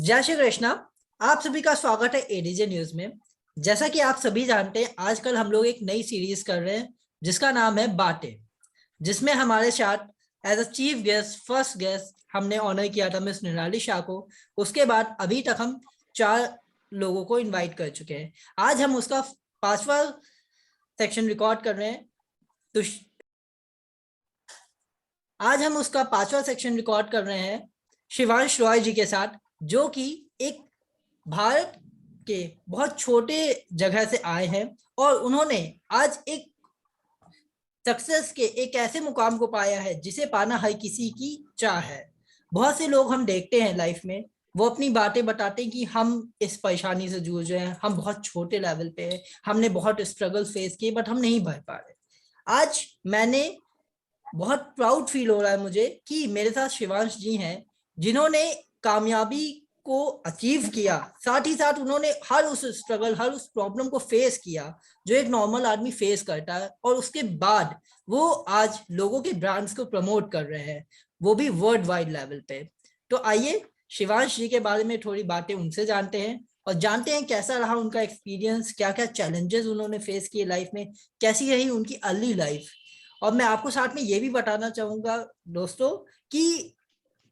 जय श्री कृष्णा। आप सभी का स्वागत है एडीजे न्यूज में। जैसा कि आप सभी जानते हैं, आजकल हम लोग एक नई सीरीज कर रहे हैं जिसका नाम है बाटे, जिसमें हमारे साथ as a chief guest first guest हमने ऑनर किया था मिस निराली शाह को। उसके बाद अभी तक हम 4 लोगों को इनवाइट कर चुके हैं। आज हम उसका 5वां सेक्शन रिकॉर्ड कर रहे हैं। तो आज हम उसका 5वां सेक्शन रिकॉर्ड कर रहे हैं शिवांश रॉय जी के साथ, जो कि एक भारत के बहुत छोटे जगह से आए हैं और उन्होंने आज एक सक्सेस के एक ऐसे मुकाम को पाया है जिसे पाना हर किसी की चाह है। बहुत से लोग हम देखते हैं लाइफ में, वो अपनी बातें बताते हैं कि हम इस परेशानी से जूझ रहे हैं, हम बहुत छोटे लेवल पे हैं, हमने बहुत स्ट्रगल फेस किए बट हम नहीं बढ़ पा रहे। आज मैंने बहुत प्राउड फील हो रहा है मुझे कि मेरे साथ शिवांश जी हैं, जिन्होंने कामयाबी को अचीव किया, साथ ही साथ उन्होंने हर उस स्ट्रगल हर उस प्रॉब्लम को फेस किया जो एक नॉर्मल आदमी फेस करता है, और उसके बाद वो आज लोगों के ब्रांड्स को प्रमोट कर रहे हैं, वो भी वर्ल्ड वाइड लेवल पे। तो आइए शिवांश जी के बारे में थोड़ी बातें उनसे जानते हैं और जानते हैं कैसा रहा उनका एक्सपीरियंस, क्या क्या चैलेंजेस उन्होंने फेस किए लाइफ में, कैसी रही उनकी अर्ली लाइफ। और मैं आपको साथ में ये भी बताना चाहूंगा दोस्तों कि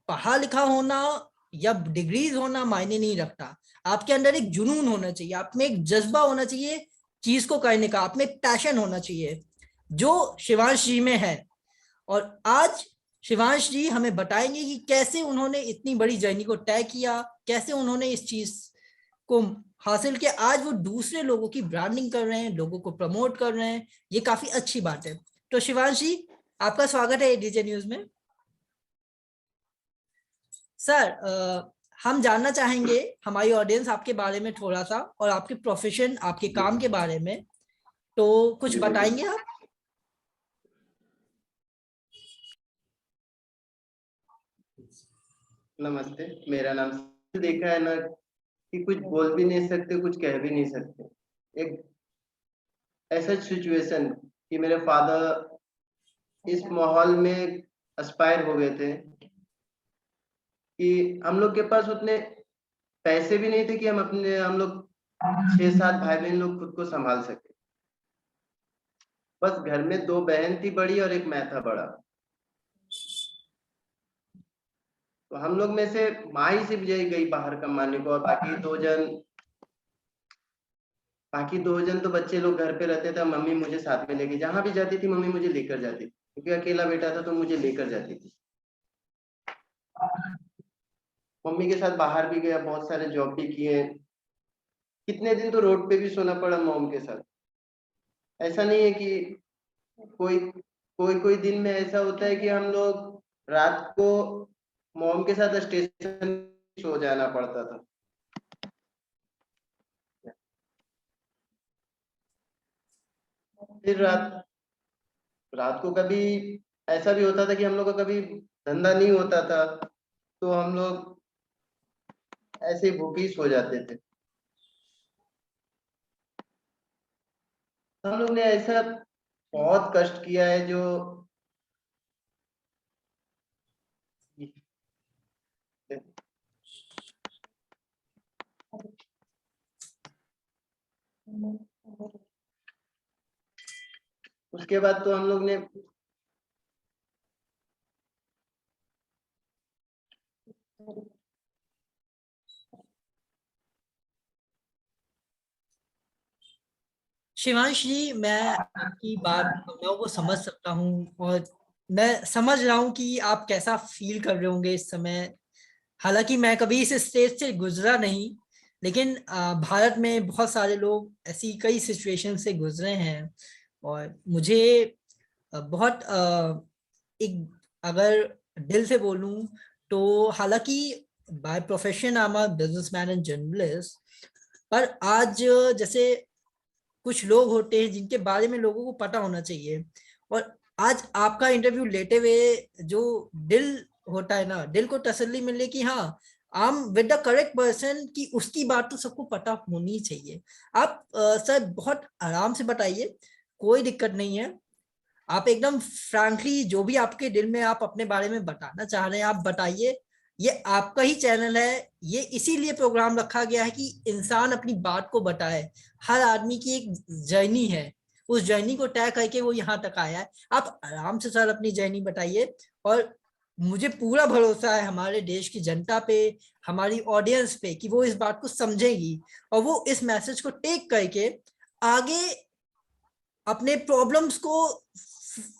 पढ़ा लिखा होना या डिग्रीज होना मायने नहीं रखता। आपके अंदर एक जुनून होना चाहिए, आप में एक जज्बा होना चाहिए चीज को करने का, आप में एक पैशन होना चाहिए, जो शिवांश जी में है। और आज शिवांश जी हमें बताएंगे कि कैसे उन्होंने इतनी बड़ी जर्नी को तय किया, कैसे उन्होंने इस चीज को हासिल किया। आज वो दूसरे लोगों की ब्रांडिंग कर रहे हैं, लोगों को प्रमोट कर रहे हैं, ये काफी अच्छी बात है। तो शिवांश जी, आपका स्वागत है डीजे न्यूज में। सर, हम जानना चाहेंगे हमारी ऑडियंस आपके बारे में थोड़ा सा, और आपके प्रोफेशन आपके काम के बारे में, तो कुछ बताएंगे आप? नमस्ते, मेरा नाम देखा है ना कि कुछ बोल भी नहीं सकते, कुछ कह भी नहीं सकते। एक ऐसा सिचुएशन कि मेरे फादर इस माहौल में एक्सपायर हो गए थे कि हम लोग के पास उतने पैसे भी नहीं थे कि हम लोग 6-7 भाई बहन लोग खुद को संभाल सके। बस घर में 2 बहन थी बड़ी और एक मैं था बड़ा। तो हम लोग में से माँ ही सिर्फ गई बाहर कमाने को, और बाकी दो जन तो बच्चे लोग घर पे रहते थे। मम्मी मुझे साथ में लेके जहां भी जाती थी, मम्मी मुझे लेकर जाती थी, क्योंकि अकेला बेटा था तो मुझे लेकर जाती थी। मम्मी के साथ बाहर भी गया, बहुत सारे जॉब भी किए। कितने दिन तो रोड पे भी सोना पड़ा मॉम के साथ। ऐसा नहीं है कि कोई कोई कोई दिन में ऐसा होता है कि हम लोग रात को मॉम के साथ स्टेशन सो जाना पड़ता था। फिर रात रात को कभी ऐसा भी होता था कि हम लोग का कभी धंधा नहीं होता था, तो हम लोग ऐसे ही भूखे ही सो जाते थे। हम लोग ने ऐसा बहुत कष्ट किया है जो उसके बाद तो हम लोग ने शिवांश जी, मैं आपकी बात भावनाओं को समझ सकता हूँ और मैं समझ रहा हूँ कि आप कैसा फील कर रहे होंगे इस समय। हालांकि मैं कभी इस स्टेज से गुजरा नहीं, लेकिन भारत में बहुत सारे लोग ऐसी कई सिचुएशन से गुजरे हैं। और मुझे बहुत एक, अगर दिल से बोलूं तो, हालांकि by profession I am a businessman and journalist, पर आज जैसे कुछ लोग होते हैं जिनके बारे में लोगों को पता होना चाहिए। और आज आपका इंटरव्यू लेते हुए जो दिल होता है ना, दिल को तसल्ली मिले कि हाँ, I am with the correct person, कि उसकी बात तो सबको पता होनी चाहिए। आप सर बहुत आराम से बताइए, कोई दिक्कत नहीं है। आप एकदम फ्रैंकली जो भी आपके दिल में आप अपने बारे में बताना चाह रहे हैं आप बताइए। ये आपका ही चैनल है, ये इसीलिए प्रोग्राम रखा गया है कि इंसान अपनी बात को बताए। हर आदमी की एक जर्नी है, उस जर्नी को तय करके वो यहाँ तक आया है। आप आराम से सर अपनी जर्नी बताइए, और मुझे पूरा भरोसा है हमारे देश की जनता पे, हमारी ऑडियंस पे, कि वो इस बात को समझेगी और वो इस मैसेज को टेक करके आगे अपने प्रॉब्लम्स को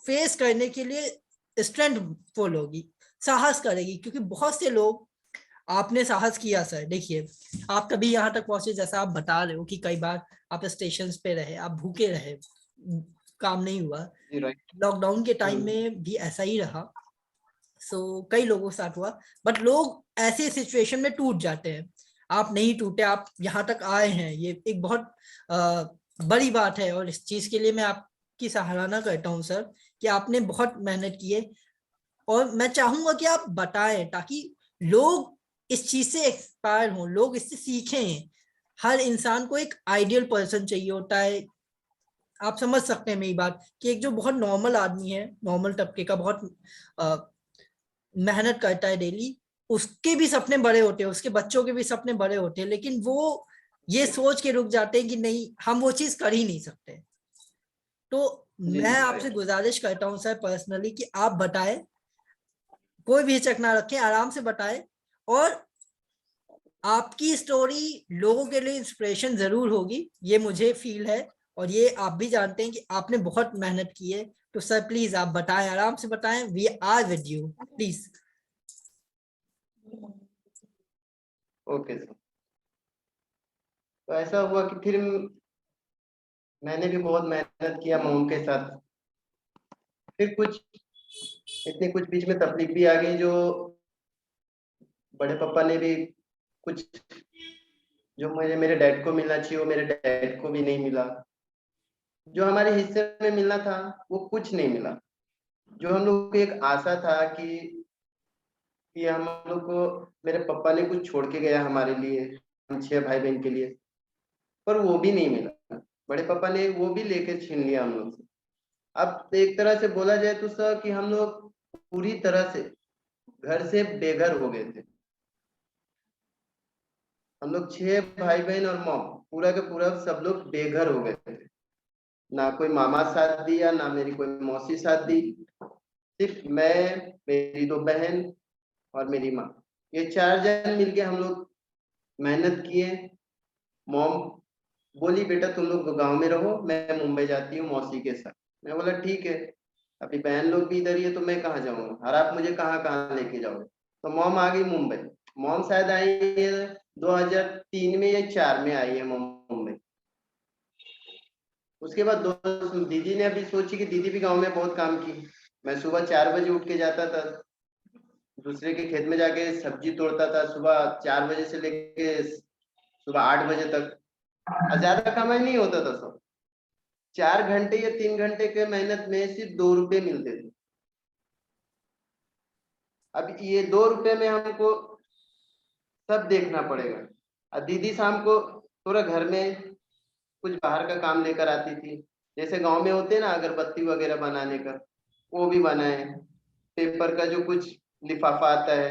फेस करने के लिए स्ट्रेंथफुल होगी, साहस करेगी। क्योंकि बहुत से लोग, आपने साहस किया सर, देखिए आप कभी यहाँ तक पहुंचे, जैसा आप बता रहे हो कि कई बार आप स्टेशन पे रहे, आप भूखे रहे, काम नहीं हुआ। जी राइट। लॉकडाउन के टाइम में भी ऐसा ही रहा। कई लोगों के साथ हुआ, बट लोग ऐसे सिचुएशन में टूट जाते हैं। आप नहीं टूटे, आप यहाँ तक आए हैं, ये एक बहुत बड़ी बात है। और इस चीज के लिए मैं आपकी सराहना करता हूँ सर, कि आपने बहुत मेहनत की है। और मैं चाहूंगा कि आप बताएं, ताकि लोग इस चीज से एक्सपायर हों, लोग इससे सीखें। हर इंसान को एक आइडियल पर्सन चाहिए होता है। आप समझ सकते हैं मेरी बात, कि एक जो बहुत नॉर्मल आदमी है, नॉर्मल तबके का, बहुत मेहनत करता है डेली, उसके भी सपने बड़े होते हैं, उसके बच्चों के भी सपने बड़े होते हैं, लेकिन वो ये सोच के रुक जाते हैं कि नहीं, हम वो चीज कर ही नहीं सकते। तो जी मैं जी आपसे राइट। गुजारिश करता हूँ सर पर्सनली, कि आप बताएं, कोई भी हिचक ना रखें, आराम से बताएं। और आपकी स्टोरी लोगों के लिए इंस्पिरेशन जरूर होगी, ये मुझे फील है। और ये आप भी जानते हैं कि आपने बहुत मेहनत की है। तो सर प्लीज आप बताएं, आराम से बताएं, we are with you, please. Okay sir. तो ऐसा हुआ कि फिर मैंने भी बहुत मेहनत किया मॉम के साथ। फिर कुछ इतनी कुछ बीच में तकलीफ भी आ गई, जो बड़े पापा ने भी कुछ, जो मुझे मेरे डैड को मिलना चाहिए वो मेरे डैड को भी नहीं मिला। जो हमारे हिस्से में मिलना था वो कुछ नहीं मिला। जो हम लोग को एक आशा था कि हम लोग को मेरे पापा ने कुछ छोड़ के गया हमारे लिए, हम 6 भाई बहन के लिए, पर वो भी नहीं मिला। बड़े पापा ने वो भी लेके छीन लिया हम लोग से। अब एक तरह से बोला जाए तो सर कि हम लोग पूरी तरह से घर से बेघर हो गए थे। हम लोग 6 भाई बहन और मॉम, पूरा के पूरा सब लोग बेघर हो गए थे। ना कोई मामा साथ दिया, ना मेरी कोई मौसी साथ दी। सिर्फ मैं, मेरी 2 बहन और मेरी माँ, ये 4 जन मिलके हम लोग मेहनत किए। मॉम बोली बेटा तुम लोग गांव में रहो, मैं मुंबई जाती हूँ मौसी के साथ। मैं बोला ठीक है, अभी बहन लोग भी इधर ही है तो मैं कहाँ जाऊंगा, और आप मुझे कहाँ कहाँ लेके जाओगे। तो मॉम आ गई मुंबई। मॉम शायद आई है 2003 में या 4 में आई है मॉम मुंबई। उसके बाद दीदी ने अभी सोची कि दीदी भी गांव में बहुत काम की। मैं सुबह 4 बजे उठ के जाता था, दूसरे के खेत में जाके सब्जी तोड़ता था, सुबह 4 बजे से लेके सुबह 8 बजे तक। और ज्यादा कमाई नहीं होता था सब, 4 घंटे या 3 घंटे के मेहनत में सिर्फ 2 रुपए मिलते थे। अब ये 2 रुपए में हमको सब देखना पड़ेगा। और दीदी शाम को थोड़ा घर में कुछ बाहर का काम लेकर आती थी, जैसे गांव में होते हैं ना अगरबत्ती वगैरह बनाने का, वो भी बनाए। पेपर का जो कुछ लिफाफा आता है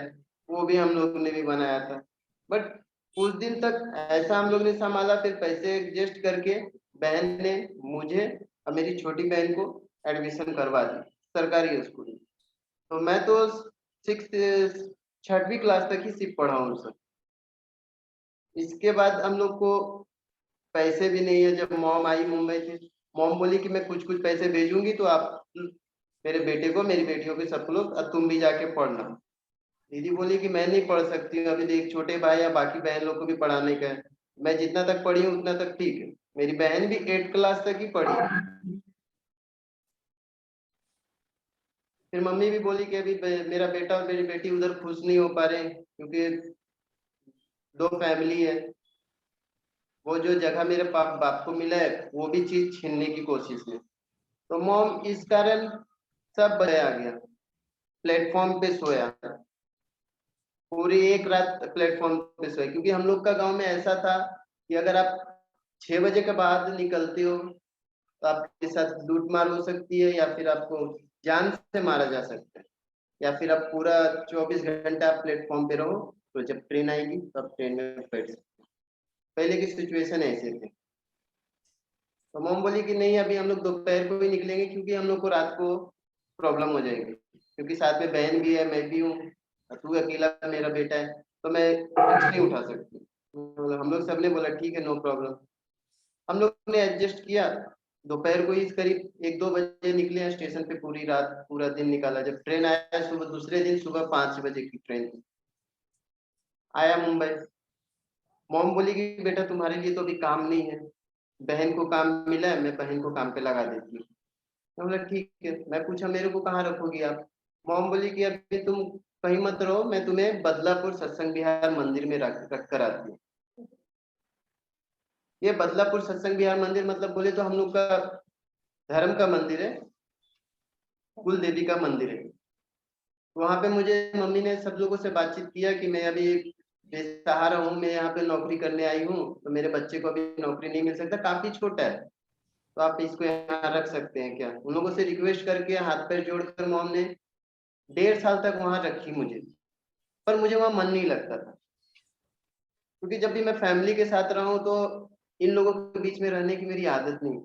वो भी हम लोग ने भी बनाया था। बट कुछ दिन तक ऐसा हम लोग ने संभाला, फिर पैसे एडजस्ट करके बहन ने मुझे और मेरी छोटी बहन को एडमिशन करवा दी सरकारी स्कूल में। तो मैं तो 6वीं क्लास तक ही सिर्फ पढ़ा हूँ सर। इसके बाद हम लोग को पैसे भी नहीं है। जब मॉम आई मुंबई से, मॉम बोली कि मैं कुछ कुछ पैसे भेजूंगी तो आप मेरे बेटे को, मेरी बेटियों के सब लोग, और तुम भी जाके पढ़ना। दीदी बोली कि मैं नहीं पढ़ सकती हूँ, अभी देख छोटे भाई या बाकी बहन लोग को भी पढ़ाने का है। मैं जितना तक पढ़ी हूँ उतना तक ठीक है, मेरी बहन भी 8 क्लास तक ही पढ़ी है। फिर मम्मी भी बोली कि अभी मेरा बेटा और मेरी बेटी उधर खुश नहीं हो पा रहे, क्योंकि 2 फैमिली है। वो जो जगह मेरे बाप को मिला है वो भी चीज छीनने की कोशिश में। तो मॉम इस कारण सब बड़े आ गया, प्लेटफॉर्म पे सोया, पूरी एक रात प्लेटफॉर्म पे सोया। क्योंकि हम लोग का गांव में ऐसा था कि अगर आप 6 बजे के बाद निकलते हो तो आपके साथ लूट मार हो सकती है, या फिर आपको जान से मारा जा सकता है। या फिर आप पूरा 24 घंटा आप प्लेटफॉर्म पे रहो, तो जब ट्रेन आएगी तो आप ट्रेन में बैठ सकते हो। पहले की सिचुएशन ऐसे थे। तो मॉम बोली कि नहीं, अभी हम लोग दोपहर को ही निकलेंगे, क्योंकि हम लोग को रात को प्रॉब्लम हो जाएगी, क्योंकि साथ में बहन भी है, मैं भी हूँ, तू अकेला मेरा बेटा है, तो मैं रिस्क नहीं उठा सकती। तो हम लोग सबने बोला ठीक है, नो प्रॉब्लम। हम लोग ने एडजस्ट किया, दोपहर को ही करीब 1-2 बजे निकले हैं स्टेशन पे, पूरी रात पूरा दिन निकाला। जब ट्रेन आया सुबह, दूसरे दिन सुबह 5 बजे की ट्रेन थी, आया मुंबई। मॉम बोली कि बेटा तुम्हारे लिए तो अभी काम नहीं है, बहन को काम मिला है, मैं बहन को काम पे लगा देती हूँ। मैं बोला ठीक है। मैं पूछा मेरे को कहाँ रखोगी आप? मॉम बोली कि अभी तुम कहीं मत रहो, मैं तुम्हें बदलापुर सत्संग विहार मंदिर में रख कर आती हूँ। ये बदलापुर सत्संग विहार मंदिर मतलब बोले तो हम लोग का धर्म का मंदिर है, कुल देवी का मंदिर है। वहां पे मुझे मम्मी ने सब लोगों से बातचीत किया कि मैं अभी बेसहारा हूँ, मैं यहाँ पे नौकरी करने आई हूँ, तो मेरे बच्चे को अभी नौकरी नहीं मिल सकता, काफी छोटा है, तो आप इसको यहाँ रख सकते हैं क्या? उन लोगों से रिक्वेस्ट करके हाथ पैर जोड़कर मॉम ने 1.5 साल तक वहां रखी मुझे। पर मुझे वहां मन नहीं लगता था, क्योंकि जब भी मैं फैमिली के साथ रहा हूँ तो इन लोगों के बीच में रहने की मेरी आदत नहीं।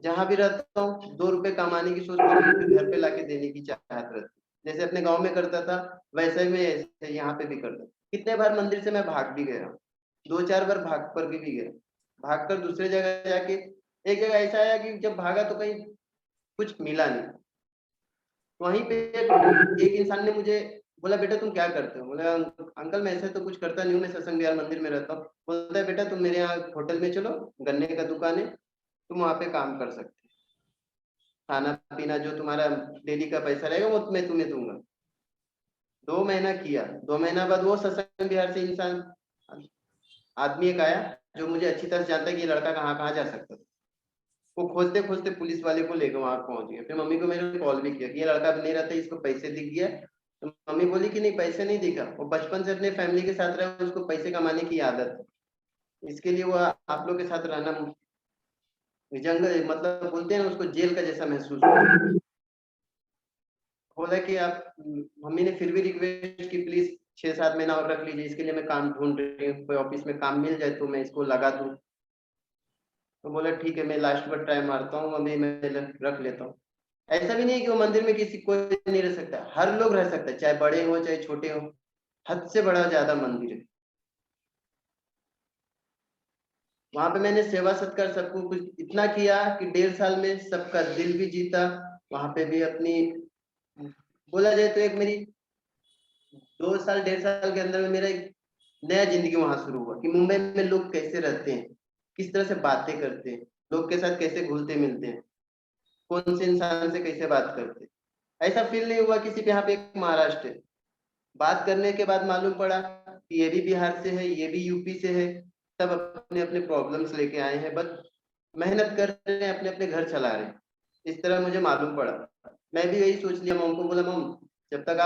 जहां भी रहता हूँ 2 रुपए कमाने की सोच में फिर घर पे लाके देने की चाहत रहती। जैसे अपने गांव में करता था, वैसे ही मैं ऐसे यहाँ पे भी करता। कितने बार मंदिर से मैं भाग भी गया, 2-4 बार भाग कर भी गया, भाग कर दूसरे जगह जाके। एक जगह ऐसा आया कि जब भागा तो कहीं कुछ मिला नहीं। वहीं पे एक इंसान ने मुझे बोला, बेटा तुम क्या करते हो? बोला अंकल मैं ऐसे तो कुछ करता नहीं हूँ, मैं सत्संग विहार मंदिर में रहता हूँ। बोलता है बेटा तुम मेरे यहाँ होटल में चलो, गन्ने का दुकान है, तुम वहाँ पे काम कर सकते हो, खाना पीना जो तुम्हारा डेली का पैसा रहेगा वो मैं तुम्हें दूंगा। 2 महीना किया, 2 महीना बाद वो सत्संग विहार से इंसान, आदमी एक आया जो मुझे अच्छी तरह से जानता है कि ये लड़का कहाँ कहाँ जा सकता था। वो खोजते खोजते पुलिस वाले को लेकर वहां पहुंच गया। फिर मम्मी को मैंने कॉल भी किया कि ये लड़का अब नहीं रहता, इसको पैसे दिख गया। तो मम्मी बोली कि नहीं पैसे नहीं दिखा, वो बचपन से अपने फैमिली के साथ रहा, उसको पैसे कमाने की आदत है, इसके लिए वो आप लोग के साथ रहना जंगल, मतलब बोलते हैं ना उसको, जेल का जैसा महसूस हुआ। बोला कि आप, मम्मी ने फिर भी रिक्वेस्ट की प्लीज 6-7 महीना और रख लीजिए, इसके लिए मैं काम ढूंढ रही हूँ, कोई ऑफिस में काम मिल जाए तो मैं इसको लगा दूं। तो बोला ठीक है, मैं लास्ट बार ट्राई मारता हूँ, अभी मैं रख लेता हूँ। ऐसा भी नहीं है कि वो मंदिर में किसी कोई नहीं रह सकता, हर लोग रह सकता है, चाहे बड़े हो चाहे छोटे हो। हद से बड़ा ज्यादा मंदिर है वहां पे। मैंने सेवा सत्कार सबको कुछ इतना किया कि 1.5 साल में सबका दिल भी जीता। वहां पे भी अपनी, बोला जाए तो एक मेरी 2 साल 1.5 साल के अंदर में मेरा एक नया जिंदगी वहां शुरू हुआ कि मुंबई में लोग कैसे रहते हैं, किस तरह से बातें करते हैं, लोग के साथ कैसे घुलते मिलते हैं, कौन से इंसान से कैसे बात करते हैं। ऐसा फील नहीं हुआ किसी पे यहाँ पे एक महाराष्ट्र है। बात करने के बाद मालूम पड़ा कि ये भी बिहार से है, ये भी यूपी से है, सब अपने अपने प्रॉब्लम्स लेके आए हैं, बस मेहनत कर रहे हैं, अपने अपने घर चला रहे हैं। इस तरह मुझे मालूम पड़ा। मैं भी यही सोच लिया, मॉम को बोला मॉम जब तक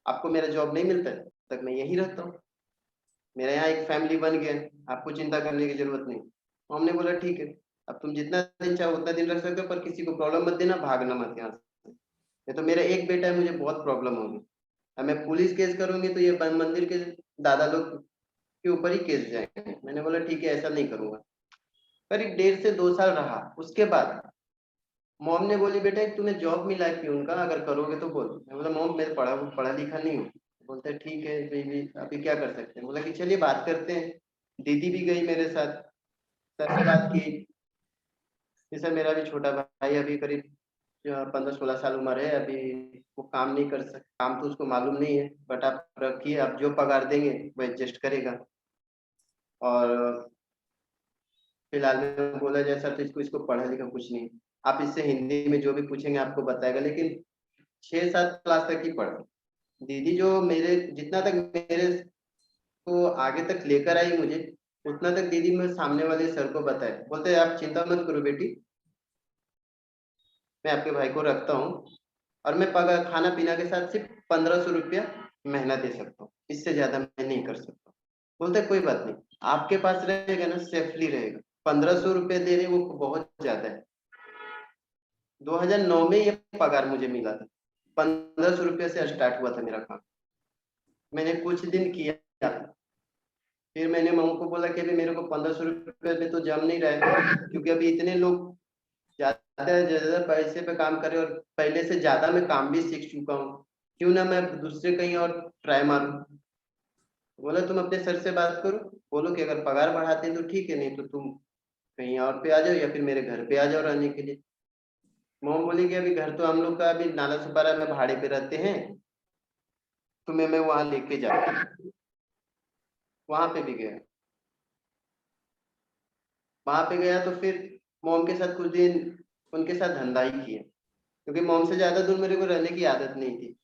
आपको मेरा जॉब नहीं मिलता है तब तक मैं यहीं रहता हूँ, मेरा यहाँ एक फैमिली बन गया है, आपको चिंता करने की जरूरत नहीं। मॉम ने बोला ठीक है, अब तुम जितना दिन चाहो उतना दिन रख सकते हो, पर किसी को प्रॉब्लम मत देना, भागना मत यहाँ से। ये तो मेरा एक बेटा है, मुझे बहुत प्रॉब्लम होगी, अब मैं पुलिस केस करूंगी तो ये मंदिर के दादा लोग के ऊपर ही केस जाएंगे। मैंने बोला ठीक है, ऐसा नहीं करूंगा। करीब 1.5 से 2 साल रहा। उसके बाद मॉम ने बोली बेटा तुम्हें जॉब मिला है प्यून का, अगर करोगे तो बोल। मैं बोला मॉम मैं पढ़ा पढ़ा लिखा नहीं हूँ। बोलते हैं ठीक है बेबी, अभी क्या कर सकते हैं। बोला कि चलिए बात करते हैं। दीदी भी गई मेरे साथ, सर से बात की कि सर मेरा भी छोटा भाई अभी करीब 15-16 साल उम्र है, अभी वो काम नहीं कर सकता, काम तो उसको मालूम नहीं है, बट आप रखिए, आप जो पगार देंगे वो एडजस्ट करेगा। और फिलहाल में बोला जाए सर तो इसको इसको पढ़ा लिखा कुछ नहीं, आप इससे हिंदी में जो भी पूछेंगे आपको बताएगा, लेकिन 6-7 क्लास तक ही पढ़ा। दीदी जो मेरे जितना तक मेरे को आगे तक लेकर आई मुझे, उतना तक दीदी मैं सामने वाले सर को बताया। बोलते आप चिंता मत करो बेटी, मैं आपके भाई को रखता हूँ, और मैं पगार खाना पीना के साथ सिर्फ 1500 रुपया महीना दे सकता हूँ, इससे ज्यादा मैं नहीं कर सकता। बोलते कोई बात नहीं, आपके पास रहेगा ना सेफली रहेगा, 1500 रुपये दे रहे वो बहुत ज्यादा है। 2009 में ये पगार मुझे मिला था। 1500 रुपये से स्टार्ट हुआ था मेरा काम। मैंने कुछ दिन किया, फिर मैंने मम्मी को बोला कि अभी मेरे को 1500 रुपये में तो जम नहीं रहा है, क्योंकि अभी इतने लोग ज्यादा ज्यादा पैसे पे काम करे और पहले से ज्यादा मैं काम भी सीख चुका हूँ, क्यों ना मैं दूसरे कहीं और ट्राई मारूं। बोला तुम अपने सर से बात करो, बोलो कि अगर पगार बढ़ाते हैं तो ठीक है, नहीं तो तुम कहीं और पे आ जाओ या फिर मेरे घर पे आ जाओ रहने के लिए। मोम बोली कि अभी घर तो हम लोग का अभी नाला सुपारा में भाड़े पे रहते हैं, तुम्हें मैं वहां लेके जाता हूँ। वहां पे भी गया, वहां पे गया तो फिर मोम के साथ कुछ दिन उनके साथ धंधा ही किया, क्योंकि मोम से ज्यादा दूर मेरे को रहने की आदत नहीं थी।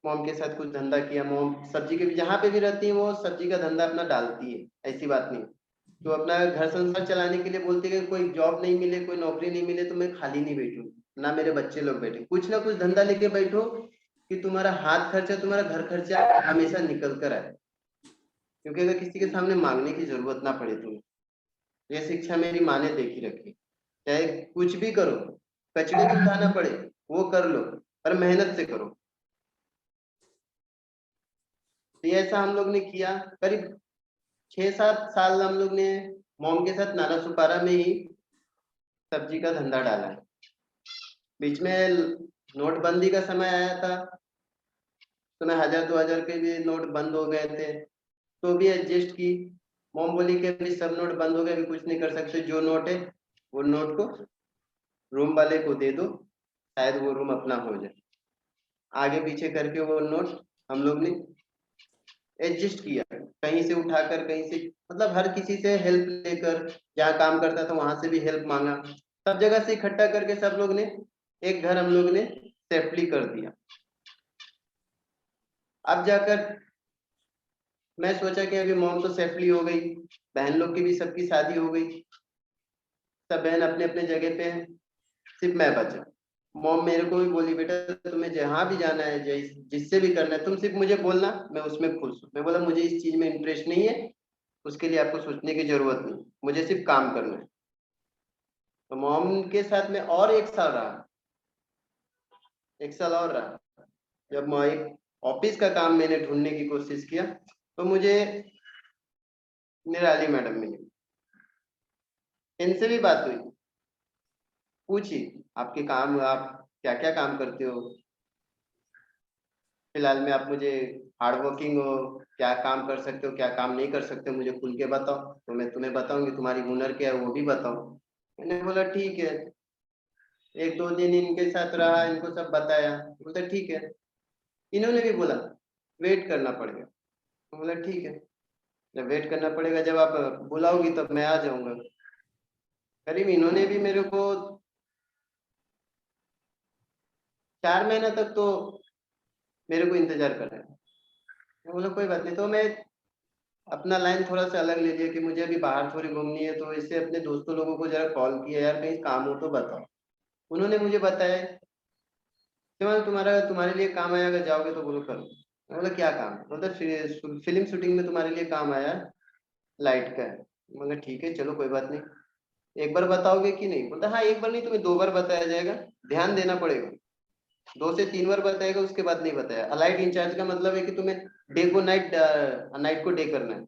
मोम के साथ कुछ धंधा किया, मोम सब्जी के भी जहाँ पे भी रहती है वो सब्जी का धंधा अपना डालती है, ऐसी बात नहीं। तो अपना घर संसार चलाने के लिए बोलती है कि कोई जॉब नहीं मिले, कोई नौकरी नहीं मिले तो मैं खाली नहीं बैठूं, ना मेरे बच्चे लोग बैठे, कुछ ना कुछ धंधा लेके बैठो कि तुम्हारा हाथ खर्चा, तुम्हारा घर खर्चा हमेशा निकल कर आए, क्योंकि अगर किसी के सामने मांगने की जरूरत ना पड़े तुम्हें। ये शिक्षा मेरी माँ ने देखी रखी। चाहे कुछ भी करो, कचड़े भी उठाना पड़े वो कर लो, पर मेहनत से करो। तो ये ऐसा हम लोग ने किया, करीब 6-7 साल हम लोग ने मोम के साथ नाला सुपारा में ही सब्जी का धंधा डाला है। बीच में नोटबंदी का समय आया था, तो मैं 1000-2000 के भी नोट बंद हो गए थे, तो भी एडजस्ट की। मोम बोली कि अभी सब नोट बंद हो गए, अभी कुछ नहीं कर सकते, जो नोट है वो नोट को रूम वाले को दे दो, शायद वो रूम अपना हो जाए। आगे पीछे करके वो नोट हम लोग ने एडजस्ट किया, कहीं से उठाकर कहीं से, मतलब हर किसी से हेल्प लेकर, जहाँ काम करता था वहां से भी हेल्प मांगा, सब जगह से इकट्ठा करके सब लोग ने एक घर हम लोग ने सेफली कर दिया। अब जाकर मैं सोचा कि अभी मॉम तो सेफली हो गई, बहन लोग की भी सबकी शादी हो गई, सब बहन अपने अपने जगह पे हैं, सिर्फ मैं बचा। मॉम मेरे को भी बोली बेटा तुम्हें जहाँ भी जाना है, जिससे भी करना है तुम सिर्फ मुझे बोलना, मैं उसमें खुश हूँ। मैं बोला मुझे इस चीज में इंटरेस्ट नहीं है, उसके लिए आपको सोचने की जरूरत नहीं, मुझे सिर्फ काम करना है। तो मॉम के साथ में और 1 साल रहा, 1 साल और रहा। जब मैं एक ऑफिस का काम मैंने ढूंढने की कोशिश किया तो मुझे निराली मैडम मिली, इनसे भी बात हुई, पूछी आपके काम, आप क्या क्या काम करते हो, फिलहाल में आप मुझे हार्ड वर्किंग हो, क्या काम कर सकते हो क्या काम नहीं कर सकते हो मुझे खुल के बताओ, तो मैं तुम्हें बताऊंगी, तुम्हारी हुनर क्या है वो भी बताओ। मैंने बोला ठीक है। 1-2 दिन इनके साथ रहा, इनको सब बताया, बोलते ठीक है। इन्होंने भी बोला वेट करना पड़ेगा, तो बोला ठीक है, जब वेट करना पड़ेगा, जब आप बुलाओगी तब मैं आ जाऊंगा। करीब इन्होंने भी मेरे को 4 महीना तक तो मेरे को इंतजार कराया। मैं बोला कोई बात नहीं, तो मैं अपना लाइन थोड़ा सा अलग ले लिया कि मुझे अभी बाहर थोड़ी घूमनी है, तो इससे अपने दोस्तों लोगों को जरा कॉल किया यार कहीं काम हो तो बताओ। उन्होंने मुझे बताया शिवांग तुम्हारा तुम्हारे लिए काम आया, अगर जाओगे तो बोलो करो। मैं बोला क्या काम है, बोलता फिल्म शूटिंग में तुम्हारे लिए काम आया, लाइट का है। मगर ठीक है चलो कोई बात नहीं, एक बार बताओगे कि नहीं, बोलता हाँ एक बार नहीं तुम्हें 2 बार बताया जाएगा, ध्यान देना पड़ेगा, 2 से 3 बार बताएगा उसके बाद नहीं बताया। अलाइट इंचार्ज का मतलब है कि तुम्हें डे को नाइट, नाइट को डे करना है,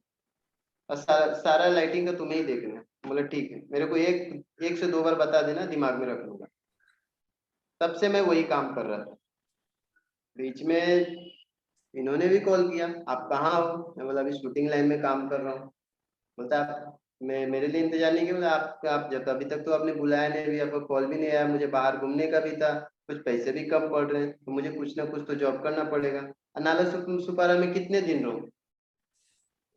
और सारा लाइटिंग का तुम्हें ही देखना है। बोला ठीक है, मेरे को एक से 2 बार बता देना, दिमाग में रख लूंगा। तब से मैं वही काम कर रहा था। बीच में इन्होंने भी कॉल किया आप कहाँ हो, मैं बोला अभी शूटिंग लाइन में काम कर रहा हूँ। बोलता आप मैं मेरे लिए इंतजार नहीं किया, बोला आप जब अभी तक तो आपने बुलाया नहीं, अभी आपका कॉल भी नहीं आया, मुझे बाहर घूमने का भी था, कुछ पैसे भी कम पड़ रहे हैं, तो मुझे कुछ ना कुछ तो जॉब करना पड़ेगा। नाला सुपारा में कितने दिन रहूं,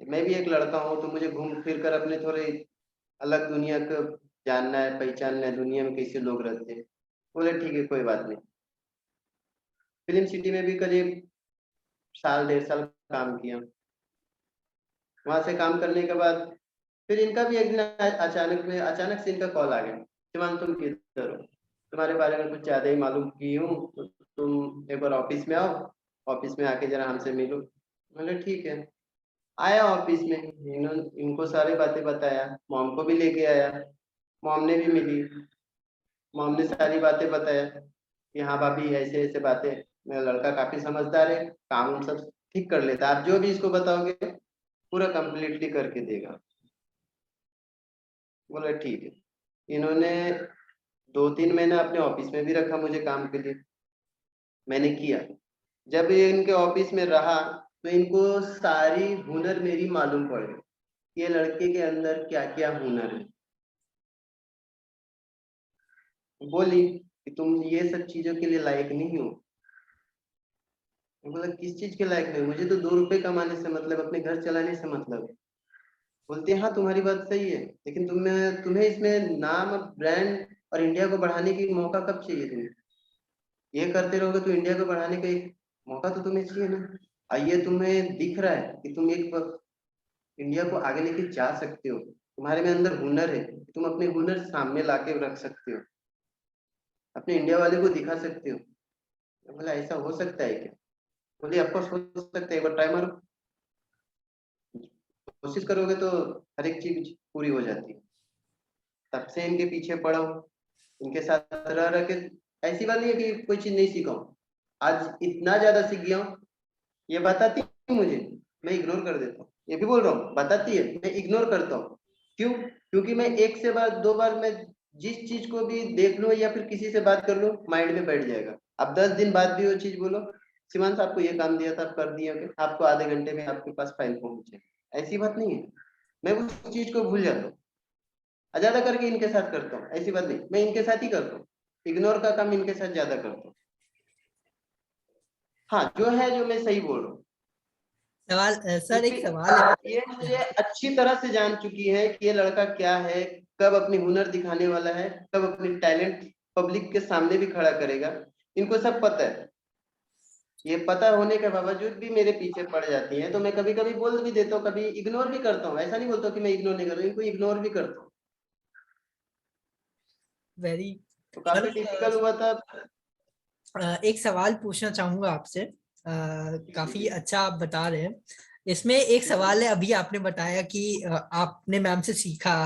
मैं भी एक लड़का हूँ, तो मुझे घूम फिर कर अपने थोड़े अलग दुनिया को जानना है, पहचानना है, दुनिया में कैसे लोग रहते हैं। बोले ठीक है कोई बात नहीं। फिल्म सिटी में भी करीब साल 1.5 साल काम किया। वहां से काम करने के बाद फिर इनका भी एक दिन अचानक से इनका कॉल आ गया, शिवांग तुम किधर हो, तुम्हारे बारे में कुछ ज्यादा ही मालूम की हूँ, तो तुम एक बार ऑफिस में आओ, ऑफिस में आके जरा हमसे मिलो। मैंने ठीक है, आया ऑफिस में, इनको सारी बातें बताया, मॉम को भी लेके आया, मॉम ने भी मिली, मॉम ने सारी बातें बताया। कि हाँ भाभी ऐसे ऐसे बातें, मेरा लड़का काफी समझदार है, काम सब ठीक कर लेता है, आप जो भी इसको बताओगे पूरा कंप्लीटली करके देगा। बोला ठीक है। इन्होंने 2-3 महीना अपने ऑफिस में भी रखा मुझे काम के लिए, मैंने किया। जब ये इनके ऑफिस में रहा तो इनको सारी हुनर मेरी मालूम पड़ गई, ये लड़के के अंदर क्या क्या हुनर है। बोली कि तुम ये सब चीजों के लिए लायक नहीं हो। मैं बोला किस चीज के लायक नहीं, मुझे तो 2 रुपए कमाने से मतलब, अपने घर चलाने से मतलब है। बोलते हैं हाँ तुम्हारी बात सही है, लेकिन तुम्हें तुम्हें इसमें नाम, ब्रांड और इंडिया को बढ़ाने की मौका कब चाहिए तुम्हें? ये करते रहोगे तो इंडिया को बढ़ाने का एक मौका तो तुम्हें चाहिए ना। आइए तुम्हें दिख रहा है कि तुम एक इंडिया को आगे लेके जा सकते हो, तुम्हारे में अंदर हुनर है, तुम अपने हुनर सामने लाके रख सकते हो, अपने इंडिया वाले को दिखा सकते हो। मैं बोला ऐसा हो सकता है क्या? बोले ऑफकोर्स हो सकता है, एक बार ट्राई मारो, कोशिश करोगे तो हर एक चीज पूरी हो जाती है। तब से इनके पीछे पड़ा हूँ, इनके साथ रह रह के। ऐसी बात नहीं है कि कोई चीज नहीं सीखा हूँ, आज इतना ज्यादा सीख गया हूँ। ये बताती है मुझे, मैं इग्नोर कर देता हूँ। ये भी बोल रहा हूँ, बताती है मैं इग्नोर करता हूँ। क्यों? क्योंकि मैं एक से बार 2 बार मैं जिस चीज को भी देख लूं या फिर किसी से बात कर लूं, माइंड में बैठ जाएगा। अब 10 दिन बाद भी वो चीज बोलो, सीमांश आपको ये काम दिया था, आप कर दिया, आपको आधे घंटे में आपके पास फाइल पहुंचे, ऐसी बात नहीं है। मैं उस चीज को भूल जाता हूँ, ज्यादा करके इनके साथ करता हूँ, ऐसी बात नहीं, मैं इनके साथ ही करता हूँ, इग्नोर का काम इनके साथ ज्यादा करता हूँ। हाँ जो है, जो मैं सही बोल रहा हूँ, सवाल सर, क्योंकि एक सवाल है। ये मुझे अच्छी तरह से जान चुकी है कि ये लड़का क्या है, कब अपनी हुनर दिखाने वाला है, कब अपनी टैलेंट पब्लिक के सामने भी खड़ा करेगा, इनको सब पता है। ये पता होने के बावजूद भी मेरे पीछे पड़ जाती है, तो मैं कभी कभी बोल भी देता हूँ, कभी इग्नोर भी करता हूँ। ऐसा नहीं बोलता हूँ कि मैं इग्नोर नहीं कर रहा हूँ, इनको इग्नोर भी करता हूँ। वेरी तो सर, काफी डिफिकल्ट हुआ था। एक सवाल पूछना चाहूंगा आपसे। काफी अच्छा आप बता रहे हैं। इसमें एक सवाल है, अभी आपने बताया कि आपने मैम से सीखा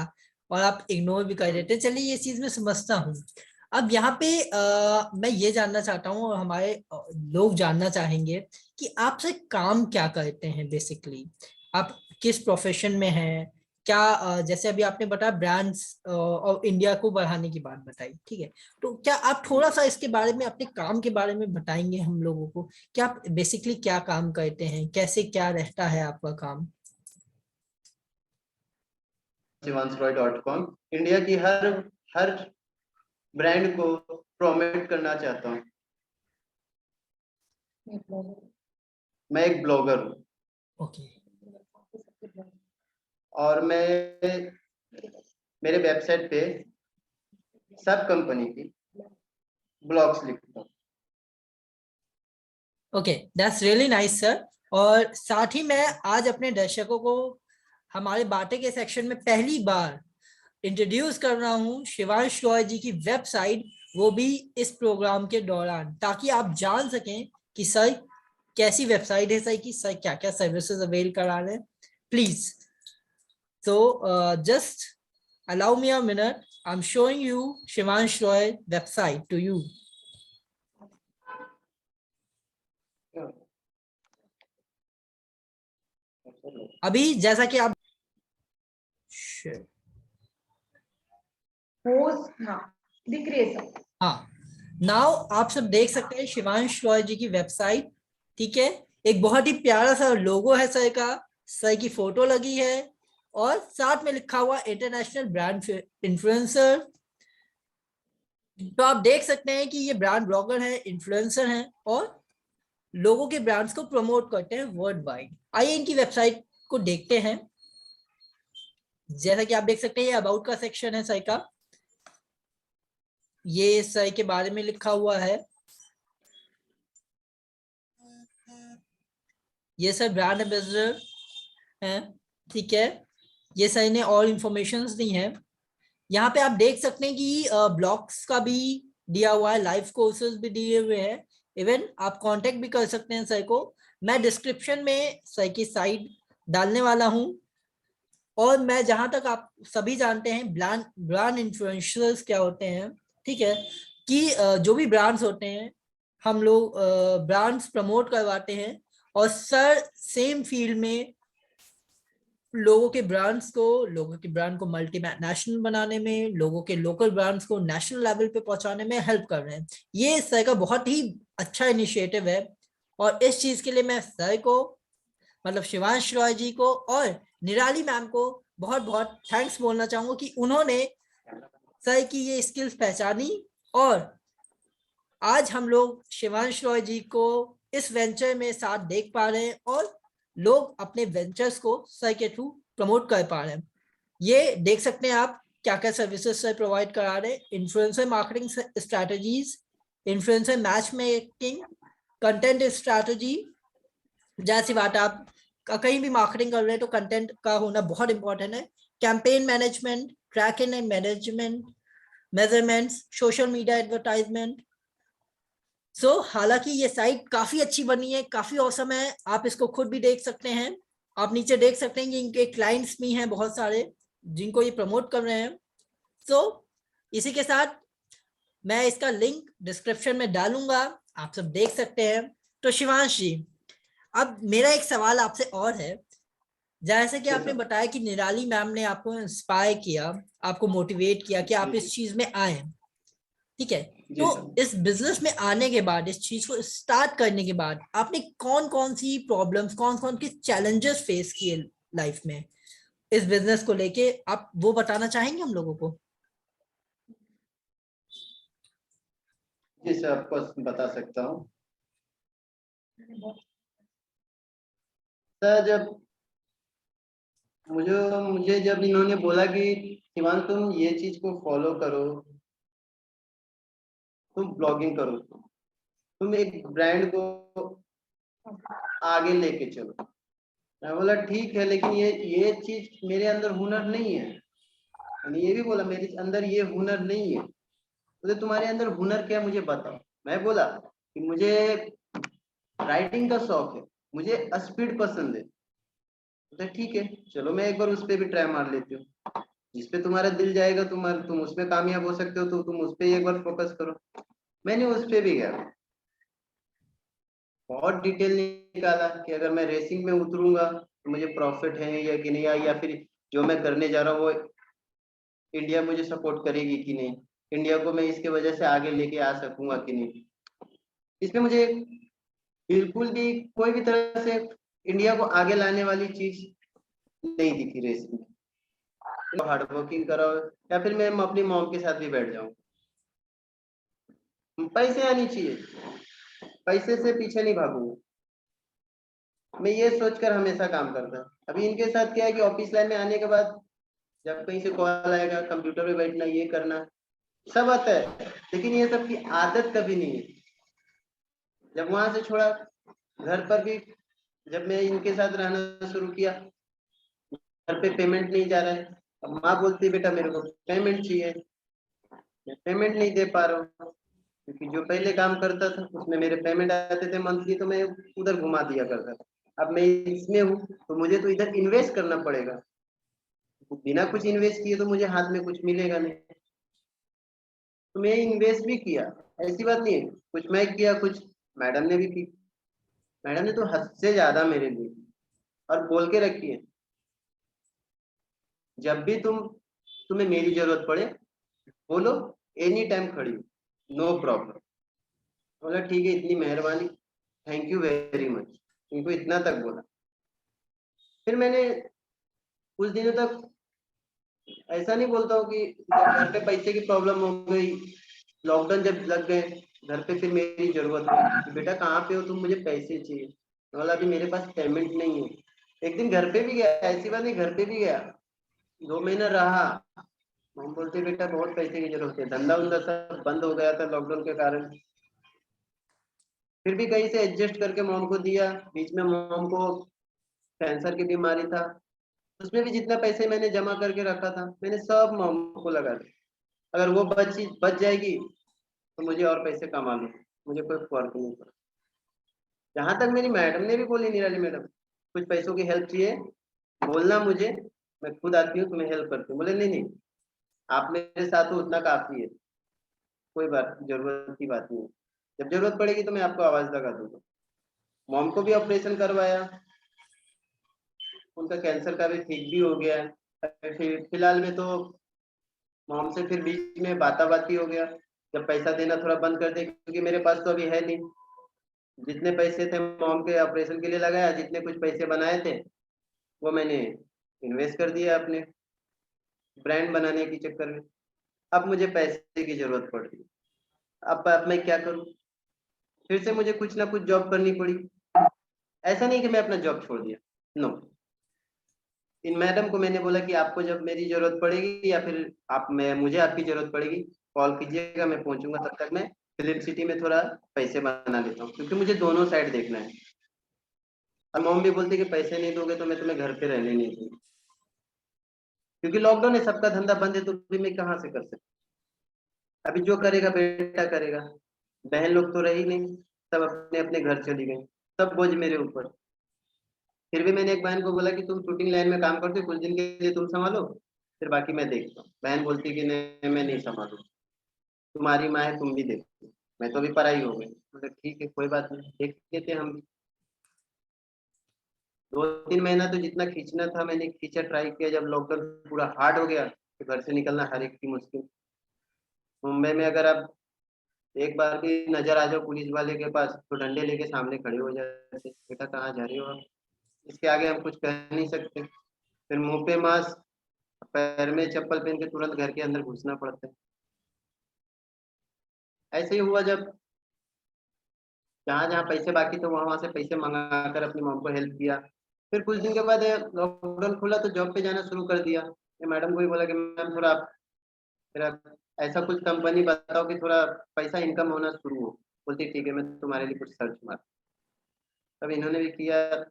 और आप इग्नोर भी कर रहे थे। चलिए, ये चीज मैं समझता हूँ। अब यहाँ पे मैं ये जानना चाहता हूँ और हमारे लोग जानना चाहेंगे कि आप से काम क्या करते हैं बेसिकली। आप किस प्रोफेशन में हैं? क्या जैसे अभी आपने बताया ब्रांड्स और इंडिया को बढ़ाने की बात बताई, ठीक है। तो क्या आप थोड़ा सा इसके बारे में, अपने काम के बारे में बताएंगे हम लोगों को? क्या आप बेसिकली क्या काम करते हैं, कैसे क्या रहता है आपका काम? शिवांशरॉय.com इंडिया की हर हर ब्रांड को प्रोमोट करना चाहता हूँ। मैं एक ब्लॉगर हूँ ओके। और मैं मेरे वेबसाइट पे सब कंपनी की ब्लॉग्स लिखता हूँ। Okay, that's really nice sir. और साथ ही मैं आज अपने दर्शकों को हमारे बातें के सेक्शन में पहली बार इंट्रोड्यूस कर रहा हूँ शिवांश रॉय जी की वेबसाइट, वो भी इस प्रोग्राम के दौरान, ताकि आप जान सकें कि सर कैसी वेबसाइट है, सर की सर क्या क्या सर्विसेज अवेल करा रहे हैं। Please, so just allow me a minute. I'm showing you Shivansh Roy website to you. अभी जैसा कि आप दिख रही है सब। हाँ, नाउ आप सब देख सकते हैं शिवांश रॉय जी की वेबसाइट। ठीक है, एक बहुत ही प्यारा सा लोगो है सर का, सर की फोटो लगी है और साथ में लिखा हुआ इंटरनेशनल ब्रांड इन्फ्लुएंसर। तो आप देख सकते हैं कि ये ब्रांड ब्लॉगर है, इन्फ्लुएंसर हैं और लोगों के ब्रांड्स को प्रमोट करते हैं वर्ल्ड वाइड। आइए इनकी वेबसाइट को देखते हैं। जैसा कि आप देख सकते हैं, ये अबाउट का सेक्शन है सर का। ये सर के बारे में लिखा हुआ है। ये सर ब्रांड एम्बेसडर हैं, ठीक है। ये सर ने और इंफॉर्मेशंस दी हैं। यहाँ पे आप देख सकते हैं कि ब्लॉग्स का भी दिया हुआ है, लाइव कोर्सेज भी दिए हुए हैं। इवन आप कांटेक्ट भी कर सकते हैं सर को। मैं डिस्क्रिप्शन में सर की साइट डालने वाला हूँ। और मैं जहां तक, आप सभी जानते हैं ब्रांड इन्फ्लुएंसर्स क्या होते हैं, ठीक है। कि जो भी ब्रांड्स होते हैं हम लोग ब्रांड्स प्रमोट करवाते हैं, और सर सेम फील्ड में लोगों के ब्रांड को मल्टी नेशनल बनाने में, लोगों के लोकल ब्रांड्स को नेशनल लेवल पे पहुंचाने में हेल्प कर रहे हैं। ये सर का बहुत ही अच्छा इनिशिएटिव है, और इस चीज के लिए मैं सर को, मतलब शिवांश रॉय जी को और निराली मैम को बहुत बहुत थैंक्स बोलना चाहूंगा कि उन्होंने सर की ये स्किल्स पहचानी, और आज हम लोग शिवांश रॉय जी को इस वेंचर में साथ देख पा रहे हैं, और लोग अपने वेंचर्स को सर के थ्रू प्रमोट कर पा रहे हैं। ये देख सकते हैं आप क्या क्या सर्विसेज सर प्रोवाइड करा रहे हैं। Influencer marketing strategies, influencer match making, content strategy. जैसी बात, आप कहीं भी मार्केटिंग कर रहे हैं तो कंटेंट का होना बहुत इंपॉर्टेंट है। Campaign management, tracking and management, measurements, social media advertisement. हालांकि ये साइट काफी अच्छी बनी है, काफी औसम है, आप इसको खुद भी देख सकते हैं। आप नीचे देख सकते हैं कि इनके क्लाइंट्स भी हैं बहुत सारे जिनको ये प्रमोट कर रहे हैं। इसी के साथ मैं इसका लिंक डिस्क्रिप्शन में डालूंगा, आप सब देख सकते हैं। तो शिवांश जी, अब मेरा एक सवाल आपसे और है। जैसे कि आपने बताया कि निराली मैम ने आपको इंस्पायर किया, आपको मोटिवेट किया कि आप इस चीज में आए, ठीक है। तो इस बिजनेस में आने के बाद, इस चीज को स्टार्ट करने के बाद, आपने कौन कौन सी प्रॉब्लम्स, कौन कौन के चैलेंजेस फेस किए लाइफ में इस बिजनेस को लेके, आप वो बताना चाहेंगे हम लोगों को? जी सर, आपको बता सकता हूँ सर। जब मुझे जब इन्होंने बोला कि शिवांश तुम ये चीज को फॉलो करो, तुम ब्लॉगिंग करो, तुम एक ब्रांड को आगे लेके चलो, मैं बोला ठीक है, लेकिन ये चीज मेरे अंदर हुनर नहीं है। मैंने ये भी बोला मेरे अंदर ये हुनर नहीं है। बोले तुम्हारे अंदर हुनर क्या, मुझे बताओ। मैं बोला कि मुझे राइटिंग का शौक है, मुझे स्पीड पसंद है। बोले ठीक है, चलो मैं एक बार उस पर भी ट्राई मार लेती हूँ। जिस पे तुम्हारा दिल जाएगा, तुम उसमें कामयाब हो सकते हो, तो तुम उस पर एक बार फोकस करो। मैंने उस पे भी गया, बहुत डिटेल निकाला कि अगर मैं रेसिंग में उतरूंगा तो मुझे प्रॉफिट है या कि नहीं, या फिर जो मैं करने जा रहा हूँ वो इंडिया मुझे सपोर्ट करेगी कि नहीं, इंडिया को मैं इसके वजह से आगे लेके आ सकूंगा कि नहीं। इसमें मुझे बिल्कुल भी कोई भी तरह से इंडिया को आगे लाने वाली चीज नहीं दिखी रेसिंग में। हार्ड वर्किंग करो, या फिर मैं अपनी मॉम के साथ भी बैठ जाऊं। पैसे आनी चाहिए, पैसे से पीछे नहीं भागूंगा, मैं ये सोचकर हमेशा काम करता। अभी इनके साथ क्या है कि ऑफिस लाइन में आने के बाद जब कहीं से कॉल आएगा, कंप्यूटर पे बैठना, ये करना सब आता है, लेकिन ये सब की आदत कभी नहीं है। जब वहां से छोड़ा, घर पर भी जब मैं इनके साथ रहना शुरू किया, घर पे पेमेंट नहीं जा रहा है। अब माँ बोलती बेटा मेरे को पेमेंट चाहिए, मैं पेमेंट नहीं दे पा रहा हूँ, क्योंकि जो पहले काम करता था उसमें मेरे पेमेंट आते थे मंथली, तो मैं उधर घुमा दिया करता था। अब मैं इसमें हूँ तो मुझे तो इधर इन्वेस्ट करना पड़ेगा, तो बिना कुछ इन्वेस्ट किए तो मुझे हाथ में कुछ मिलेगा नहीं। तो मैं इन्वेस्ट भी किया, ऐसी बात नहीं है, कुछ मैं किया, कुछ मैडम ने भी की। मैडम ने तो हद से ज्यादा मेरे लिए, और बोल के रखी है, जब भी तुम्हें मेरी जरूरत पड़े बोलो, एनी टाइम खड़ी, नो प्रॉब्लम। बोला ठीक है, इतनी मेहरबानी, थैंक यू वेरी मच। इनको इतना तक बोला। फिर मैंने कुछ दिनों तक, ऐसा नहीं बोलता हूँ कि घर पे पैसे की प्रॉब्लम हो गई, लॉकडाउन जब लग गए घर पे, फिर मेरी जरूरत हुई कि बेटा कहाँ पे हो तुम, मुझे पैसे चाहिए। बोला अभी मेरे पास पेमेंट नहीं है। एक दिन घर पे भी गया, ऐसी बात नहीं, घर पे भी गया, 2 महीना रहा। हम बोलते बेटा बहुत पैसे की जरूरत है, धंधा उंधा सब बंद हो गया था लॉकडाउन के कारण। फिर भी कहीं से एडजस्ट करके मॉम को दिया। बीच में मॉम को कैंसर की बीमारी था, उसमें भी जितना पैसे मैंने जमा करके रखा था मैंने सब मॉम को लगा दिया। अगर वो बच जाएगी तो मुझे और पैसे कमा लो, मुझे कोई फर्क नहीं पड़ा। जहां तक मेरी मैडम ने भी बोली, निराली मैडम, कुछ पैसों की हेल्प चाहिए बोलना मुझे, मैं खुद आती हूँ तुम्हें हेल्प करती हूँ। बोले नहीं नहीं, आप मेरे साथ हो उतना काफी है, कोई बात जरूरत की बात नहीं है, जब जरूरत पड़ेगी तो मैं आपको आवाज लगा दूंगा। मॉम को भी ऑपरेशन करवाया, उनका कैंसर का भी ठीक भी हो गया है। फिर फिलहाल में तो मॉम से फिर बीच में बाती हो गया, जब पैसा देना थोड़ा बंद कर दे, क्योंकि मेरे पास तो अभी है नहीं। जितने पैसे थे मॉम के ऑपरेशन के लिए लगाया, जितने कुछ पैसे बनाए थे वो मैंने इन्वेस्ट कर दिया अपने ब्रांड बनाने के चक्कर में। अब मुझे पैसे की जरूरत पड़ रही है, अब मैं क्या करूं? फिर से मुझे कुछ ना कुछ जॉब करनी पड़ी। ऐसा नहीं कि मैं अपना जॉब छोड़ दिया, नो। इन मैडम को मैंने बोला कि आपको जब मेरी जरूरत पड़ेगी या फिर मुझे आपकी जरूरत पड़ेगी, कॉल कीजिएगा, मैं पहुंचूंगा। तब तक मैं फिल्म सिटी में थोड़ा पैसे बना लेता हूँ, क्योंकि मुझे दोनों साइड देखना है। और मॉम भी बोलती कि पैसे नहीं दोगे तो मैं तुम्हें घर पे रहने नहीं दूंगी, क्योंकि लॉकडाउन है, सबका धंधा बंद है, तो भी मैं कहाँ से कर सकता। अभी जो करेगा बेटा करेगा। बहन लोग तो रही नहीं, सब अपने अपने घर चली गई, सब बोझ मेरे ऊपर। फिर भी मैंने एक बहन को बोला कि तुम शूटिंग लाइन में काम करते हो, कुछ दिन के लिए तुम संभालो, फिर बाकी मैं देखता हूँ। बहन बोलती कि नहीं, मैं नहीं संभालू, तुम्हारी माँ है, तुम भी देखो। मैं तो अभी पढ़ाई हो गई, मतलब ठीक है कोई बात नहीं, देख लेते हम भी। 2-3 महीना तो जितना खींचना था मैंने खींचा, ट्राई किया। जब लॉकडाउन पूरा हार्ड हो गया तो घर से निकलना हर एक की मुश्किल। मुंबई में अगर आप एक बार भी नजर आ जाओ पुलिस वाले के पास, तो डंडे लेके सामने खड़े हो जाते, बेटा कहाँ जा रहे हो आप? इसके आगे हम कुछ कह नहीं सकते। फिर मुंह पे मास्क, पैर में चप्पल पहन के तुरंत घर के अंदर घुसना पड़ता है। ऐसे ही हुआ, जब जहाँ जहाँ पैसे बाकी थे वहां वहां से पैसे मंगा कर अपनी मॉम को हेल्प किया। फिर कुछ दिन के बाद लॉकडाउन खुला तो जॉब पे जाना शुरू कर दिया। मैडम को भी बोला कि मैम थोड़ा मेरा ऐसा कुछ कंपनी बताओ कि थोड़ा पैसा इनकम होना शुरू हो। बोलती ठीक है, मैं तुम्हारे लिए कुछ सर्च मार। तब इन्होंने भी किया।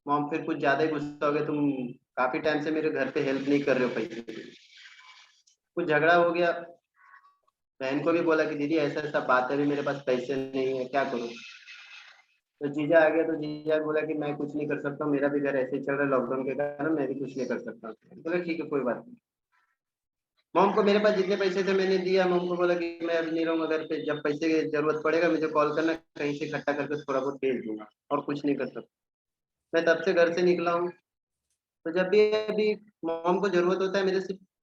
मॉम फिर कुछ ज्यादा ही गुस्सा हो गया, तुम काफी टाइम से मेरे घर पे हेल्प नहीं कर रहे हो पैसे के लिए। कुछ झगड़ा हो गया। बहन को भी बोला कि दीदी ऐसा ऐसा बात है, अभी मेरे पास पैसे नहीं है, क्या करूँ? तो जीजा आ गया, तो जीजा बोला कि मैं कुछ नहीं कर सकता हूँ, मेरा भी घर ऐसे ही चल रहा है लॉकडाउन के कारण, मैं भी कुछ नहीं कर सकता हूँ। बोला ठीक है कोई बात नहीं। मॉम को मेरे पास जितने पैसे थे मैंने दिया। मॉम को बोला कि मैं अभी नहीं रहूंगा घर पे, जब पैसे की जरूरत पड़ेगा मुझे कॉल करना, कहीं से इकट्ठा करके थोड़ा बहुत भेज दूंगा, और कुछ नहीं कर सकता। मैं तब से घर से निकला हूँ। तो जब भी अभी मॉम को जरूरत होता है,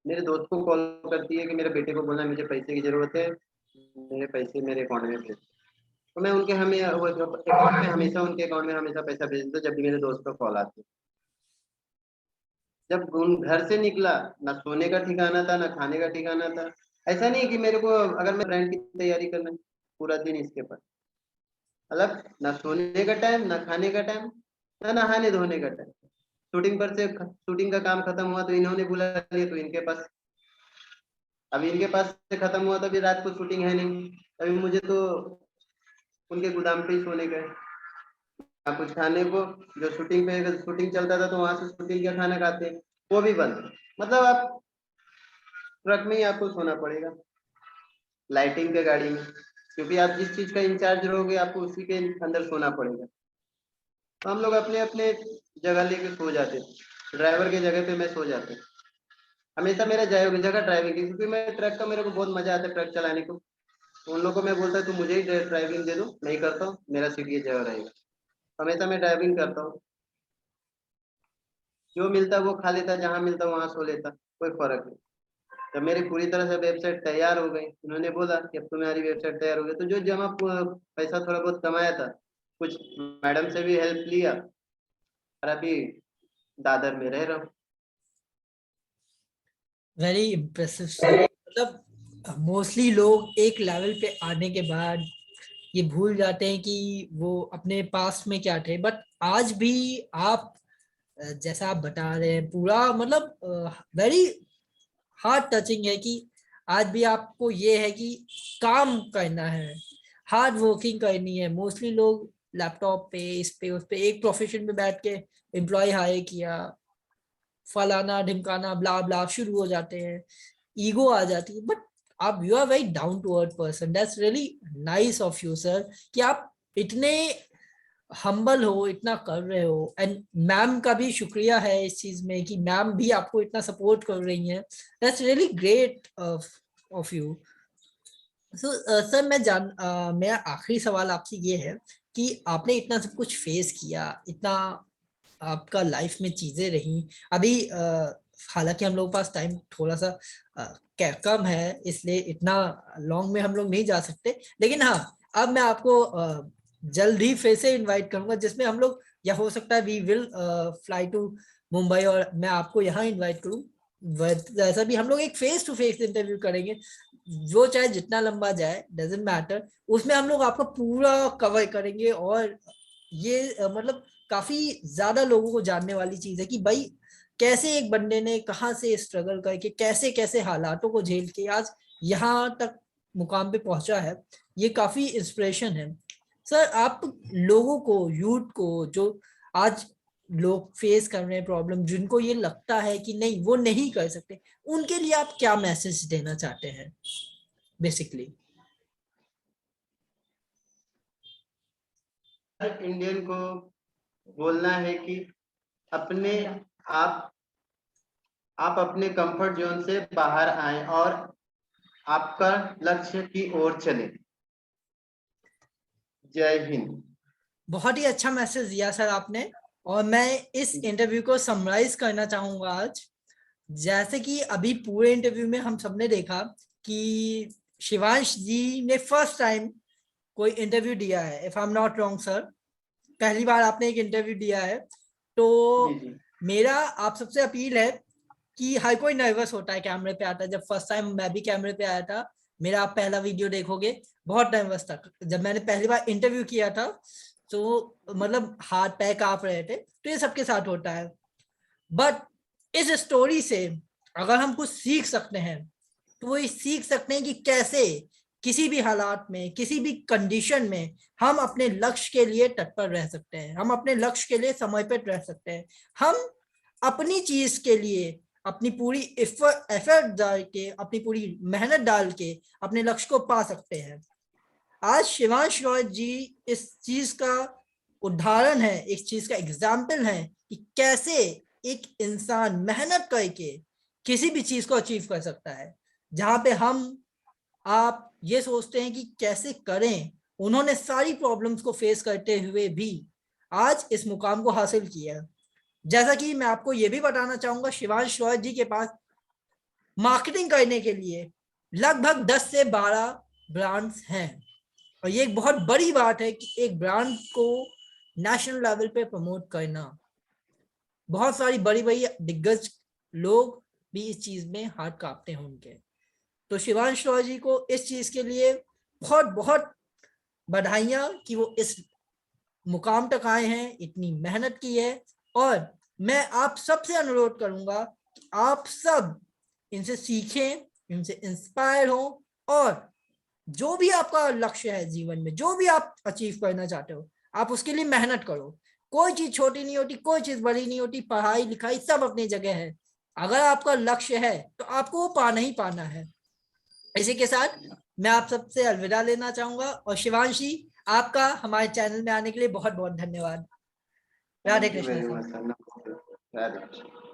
मेरे दोस्त को कॉल करती है कि मेरे बेटे को बोलना है मुझे पैसे की जरूरत है, मेरे पैसे मेरे अकाउंट में भेज। तो मैं उनके अकाउंट में हमेशा उनके अकाउंट में हमेशा पैसा भेज देता हूँ जब भी मेरे दोस्त का कॉल आते। जब घर से निकला, ना सोने का ठिकाना था, ना खाने का ठिकाना था। ऐसा नहीं कि मेरे को अगर मैं ब्रांड की तैयारी करना है, पूरा दिन इसके पास, मतलब ना सोने का टाइम, ना खाने का टाइम, ना नहाने धोने का टाइम। शूटिंग का काम खत्म हुआ तो इन्होंने बुला लिया, तो इनके पास, अभी इनके पास से खत्म हुआ तो अभी रात को शूटिंग है नहीं, अभी मुझे तो उनके गोदाम पे ही सोने का है। ना कुछ खाने को, जो शूटिंग पे अगर शूटिंग चलता था तो वहां से शूटिंग का खाना खाते, वो भी बंद। मतलब आप ट्रक में ही आपको सोना पड़ेगा, लाइटिंग के गाड़ी में, क्योंकि आप जिस चीज का इंचार्ज रहोगे आपको उसी के अंदर सोना पड़ेगा। तो हम लोग अपने अपने जगह लेके सो जाते थे, ड्राइवर के जगह पे मैं सो जाता। हमेशा मेरा जगह ड्राइविंग की, क्योंकि मैं ट्रक का, मेरे को बहुत मजा आता है ट्रक चलाने को। तो उन लोगों को मैं बोलता तू मुझे ही ड्राइविंग दे दो, मैं ही करता हूँ, मेरा सीट ये जगह रहेगा। हमेशा मैं ड्राइविंग करता हूँ, जो मिलता वो खा लेता, जहाँ मिलता वहां सो लेता, कोई फर्क नहीं। जब मेरी पूरी तरह से वेबसाइट तैयार हो गई, उन्होंने बोला कि अब तुम्हारी वेबसाइट तैयार हो गई, तो जो जमा पैसा थोड़ा बहुत कमाया था, कुछ मैडम से भी हेल्प लिया, और अभी दादर में रह रहा हूँ। Very impressive sir. मतलब मोस्टली लोग एक लेवल पे आने के बाद ये भूल जाते हैं कि वो अपने पास्ट में क्या थे, बट आज भी आप जैसा आप बता रहे हैं पूरा, मतलब वेरी हार्ट टचिंग है कि आज भी आपको ये है कि काम करना है, हार्ड वर्किंग करनी है। मोस्टली लोग लैपटॉप पे, इस पे उस पे, एक प्रोफेशन में बैठ के एम्प्लॉय हायर किया, फलाना ढिमकाना ब्ला ब्ला शुरू हो जाते हैं, ईगो आ जाती है। बट आप, you are very down to earth person, that's really nice of you sir, कि आप इतने हम्बल हो, इतना कर रहे हो। एंड मैम का भी शुक्रिया है इस चीज में कि मैम भी आपको इतना सपोर्ट कर रही हैं, that's really great of you. Sir मेरा आखिरी सवाल आपसे ये है कि आपने इतना सब कुछ फेस किया, इतना आपका लाइफ में चीजें रही। अभी हालांकि हम लोग के पास टाइम थोड़ा सा कम है, इसलिए इतना लॉन्ग में हम लोग नहीं जा सकते, लेकिन हाँ, अब मैं आपको जल्द ही फिर से इनवाइट करूंगा, जिसमें हम लोग, या हो सकता है we will fly to Mumbai और मैं आपको यहाँ इनवाइट करूँ। वैसा भी हम लोग एक फेस टू फेस इंटरव्यू करेंगे, जो चाहे जितना लंबा जाए, डजेंट मैटर। उसमें हम लोग आपका पूरा कवर करेंगे, और ये मतलब काफी ज्यादा लोगों को जानने वाली चीज है कि भाई कैसे एक बंदे ने कहाँ से स्ट्रगल करके कैसे कैसे हालातों को झेल के आज यहाँ तक मुकाम पे पहुंचा है। ये काफी इंस्पिरेशन है। सर, आप लोगों को, यूथ को, जो आज लोग फेस कर रहे हैं प्रॉब्लम, जिनको ये लगता है कि नहीं वो नहीं कर सकते, उनके लिए आप क्या मैसेज देना चाहते हैं बेसिकली? हर इंडियन को बोलना है कि अपने आप अपने कंफर्ट जोन से बाहर आएं और आपका लक्ष्य की ओर चलें। जय हिंद। बहुत ही अच्छा मैसेज दिया सर आपने, और मैं इस इंटरव्यू को समराइज करना चाहूंगा आज। जैसे कि अभी पूरे इंटरव्यू में हम सबने देखा कि शिवांश जी ने फर्स्ट टाइम कोई इंटरव्यू दिया है, if I am not wrong sir, पहली बार आपने एक इंटरव्यू दिया है। तो जी। मेरा आप सबसे अपील है कि हर कोई नर्वस होता है कैमरे पे आता है। जब फर्स्ट टाइम मैं भी कैमरे पे आया था, मेरा आप पहला वीडियो देखोगे, बहुत नर्वस था। जब मैंने पहली बार इंटरव्यू किया था तो मतलब हाथ पैर कांप रहे थे, तो ये सबके साथ होता है। बट इस स्टोरी से अगर हम कुछ सीख सकते हैं, तो वो ये सीख सकते हैं कि कैसे किसी भी हालात में, किसी भी कंडीशन में हम अपने लक्ष्य के लिए तत्पर रह सकते हैं, हम अपने लक्ष्य के लिए समर्पित रह सकते हैं, हम अपनी चीज के लिए अपनी पूरी एफर्ट डाल के, अपनी पूरी मेहनत डाल के अपने लक्ष्य को पा सकते हैं। आज शिवांश रॉय जी इस चीज का उदाहरण है, इस चीज का एग्जाम्पल है कि कैसे एक इंसान मेहनत करके किसी भी चीज को अचीव कर सकता है। जहां पे हम आप ये सोचते हैं कि कैसे करें, उन्होंने सारी प्रॉब्लम्स को फेस करते हुए भी आज इस मुकाम को हासिल किया। जैसा कि मैं आपको ये भी बताना चाहूंगा, शिवांश रॉय जी के पास मार्केटिंग करने के लिए लगभग 10 से 12 ब्रांड्स हैं, और ये एक बहुत बड़ी बात है कि एक ब्रांड को नेशनल लेवल पे प्रमोट करना। बहुत सारी बड़ी बड़ी दिग्गज लोग भी इस चीज में हाथ कांपते हैं उनके। तो शिवांश रॉय जी को इस चीज के लिए बहुत बहुत बधाइयां कि वो इस मुकाम तक आए हैं, इतनी मेहनत की है। और मैं आप सबसे अनुरोध करूंगा कि आप सब इनसे सीखें, इनसे इंस्पायर हो, और जो भी आपका लक्ष्य है जीवन में, जो भी आप अचीव करना चाहते हो, आप उसके लिए मेहनत करो। कोई चीज छोटी नहीं होती, कोई चीज बड़ी नहीं होती, पढ़ाई लिखाई सब अपनी जगह है। अगर आपका लक्ष्य है तो आपको वो पाना ही पाना है। इसी के साथ मैं आप सबसे अलविदा लेना चाहूंगा, और शिवांशी, आपका हमारे चैनल में आने के लिए बहुत बहुत धन्यवाद। Radhe thank you Krishna very sir. Much sir. Radhe Krishna.